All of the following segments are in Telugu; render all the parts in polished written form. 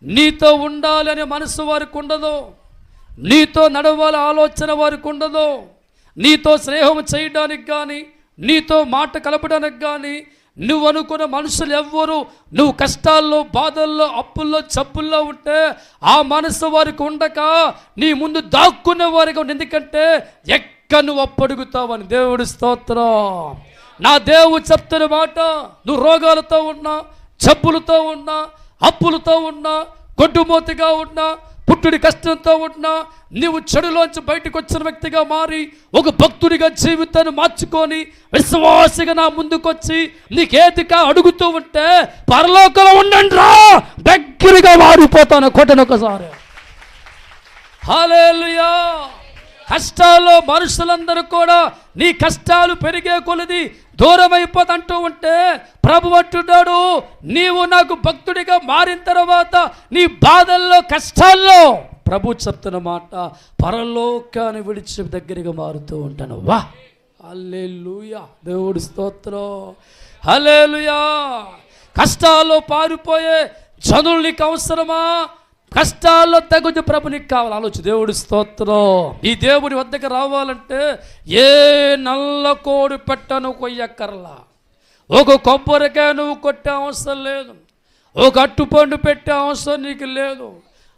నీతో ఉండాలనే మనసు వారికి ఉండదు, నీతో నడవాల ఆలోచన వారికి ఉండదు, నీతో స్నేహం చేయడానికి కానీ, నీతో మాట కలపడానికి కానీ నువ్వు అనుకున్న మనుషులు ఎవ్వరు నువ్వు కష్టాల్లో, బాధల్లో, అప్పుల్లో, జబ్బుల్లో ఉంటే ఆ మనసు వారికి ఉండక నీ ముందు దాక్కునే వారికి, ఎందుకంటే ఎక్కడ నువ్వు అప్పడుగుతావని. దేవుడి స్తోత్రం. నా దేవుడు చెప్తున్న మాట, నువ్వు రోగాలతో ఉన్నా, జబ్బులతో ఉన్నా, అప్పులతో ఉన్నా, గొడ్డుమోతిగా ఉన్నా, పుట్టుడి కష్టంతో ఉన్నా, నీవు చెడులోంచి బయటకు వచ్చిన వ్యక్తిగా మారి ఒక భక్తుడిగా జీవితాన్ని మార్చుకొని విశ్వాసిగా నా ముందుకొచ్చి నీకేదిగా అడుగుతూ ఉంటే పరలోకంలో ఉండండి రా, దగ్గరగా మారిపోతాను. కొట్టనొకసారి హల్లెలూయా. కష్టాల్లో మనుషులందరూ కూడా నీ కష్టాలు పెరిగే కొలది దూరం అయిపోతంటూ ఉంటే ప్రభు అంటున్నాడు, నీవు నాకు భక్తుడిగా మారిన తర్వాత నీ బాధల్లో, కష్టాల్లో ప్రభు చెప్తున్న మాట, పరలోకాన్ని విడిచి దగ్గరగా మారుతూ ఉంటాను. వా హల్లెలూయా. దేవుడి స్తోత్రం. హల్లెలూయా. కష్టాల్లో పారిపోయే జనులు నీకు అవసరమా? కష్టాల్లో తగుజు ప్రభు నీకు కావాలి. ఆలోచన. దేవుడి స్తోత్రం. ఈ దేవుడి వద్దకు రావాలంటే ఏ నల్ల కోడి పెట్టను కొయ్యక్కర్లా, ఒక కొబ్బరికాయ నువ్వు కొట్టే అవసరం లేదు, ఒక అట్టుపండు పెట్టే అవసరం నీకు లేదు,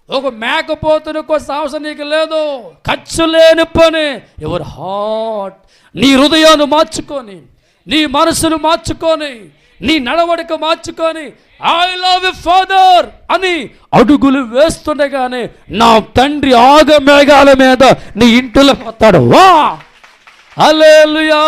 ఒక మేకపోతుని కోసం అవసరం నీకు లేదు. ఖర్చు లేని పని. ఎవరు హార్ట్, నీ హృదయాన్ని మార్చుకొని, నీ మనసును మార్చుకొని, నీ నడవడిక మార్చుకొని, ఐ లవ్ యు ఫాదర్ అని అడుగులు వేస్తుండగానే నా తండ్రి ఆగమేఘాల మీద నీ ఇంటిలో వస్తాడు. వా హల్లెలూయా.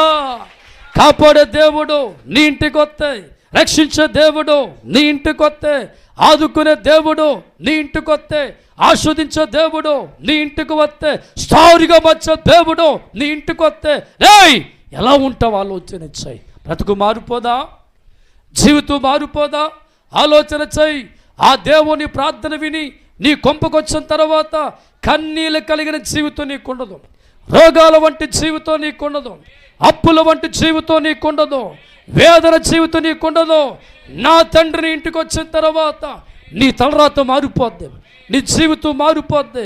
కాపాడే దేవుడు నీ ఇంటికి వస్తే, రక్షించే దేవుడు నీ ఇంటికి వస్తే, ఆదుకునే దేవుడు నీ ఇంటికి వస్తే, ఆస్వాదించే దేవుడు నీ ఇంటికి వస్తే, స్టారుగా వచ్చే దేవుడు నీ ఇంటికి వస్తే, రేయ్ ఎలా ఉంటావు? ఆలోచన చెయ్యి. బ్రతుకు మారిపోదా? జీవితం మారిపోదా? ఆలోచన చెయ్యి. ఆ దేవుని ప్రార్థన విని నీ కొంపకొచ్చిన తర్వాత కన్నీళ్ళు కలిగిన జీవితం నీకుండదు, రోగాల వంటి జీవితం నీకుండదు, అప్పుల వంటి జీవితం నీకుండదు, వేదన జీవితం నీకుండదు. నా తండ్రిని ఇంటికి వచ్చిన తర్వాత నీ తలరాత మారిపోద్ది, నీ జీవితం మారిపోద్ది,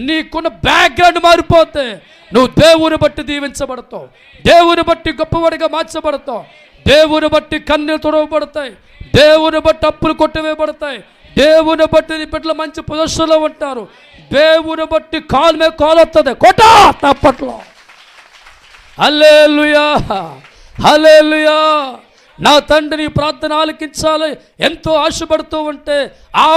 నీకున్న బ్యాక్గ్రౌండ్ మారిపోద్ది. నువ్వు దేవుని బట్టి దీవించబడతావు, దేవుని బట్టి గొప్పవాడిగా మార్చబడతావు, దేవుని బట్టి కన్నీళ్ళు తొడవబడతాయి, దేవుని బట్టి అప్పులు కొట్టివేయబడతాయి, దేవుని బట్టి నీ బిడ్డలు మంచి పొజిషన్లో ఉంటారు, దేవుని బట్టి కాలు మీద కాలు వస్తుంది. కొట్ట తప్పట్లో. హల్లెలూయా. హల్లెలూయా. నా తండ్రి నీ ప్రార్థన ఆలకించాలి ఎంతో ఆశపడుతూ ఉంటే ఆ